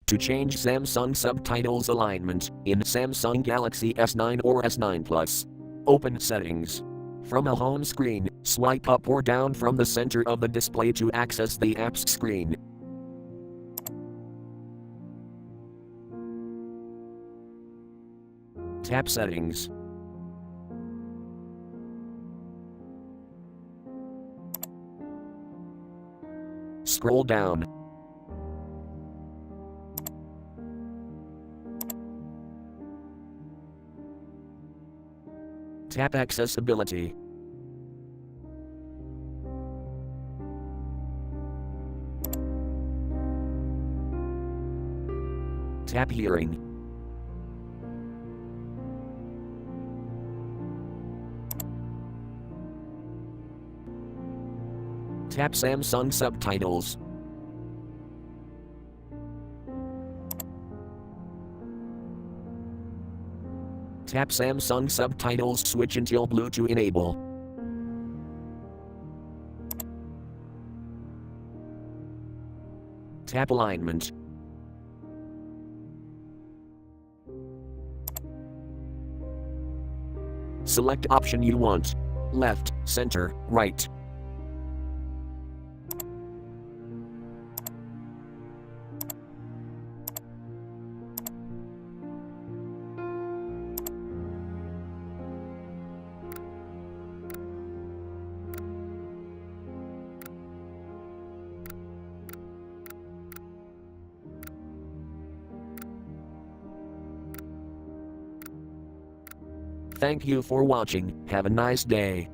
To change Samsung Subtitles Alignment in Samsung Galaxy S9 or S9 Plus. Open Settings. From a home screen, swipe up or down from the center of the display to access the apps screen. Tap Settings. Scroll down. Tap Accessibility. Tap Hearing. Tap Samsung Subtitles. Tap Samsung Subtitles switch until blue to enable. Tap Alignment. Select option you want. Left, center, right. Thank you for watching. Have a nice day.